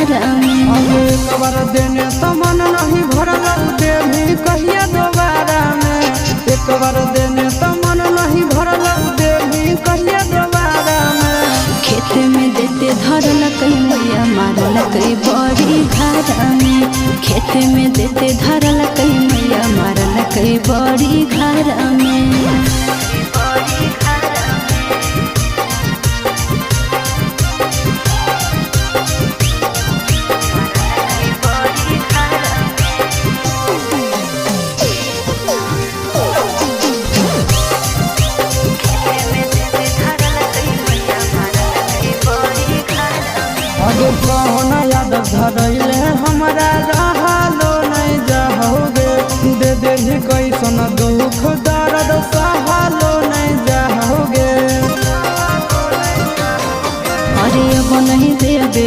घर में। एक बार देने तो मन नहीं भरल देवी कहिया दोबारा में। एक बार देने तो मन नहीं भरल देवी कहिया दोबारा में। खेत में देते धरल कई मैया मारल कई बड़ी घर में। खेत में देते धरल कई मैया मारल कई बड़ी घर में। अगर कहोना याद धरैले हमरा रहलो नहीं जाओगे। दे देही कैसन दुख दर्द सहलो नहीं जाओगे। अरे अब नहीं देबे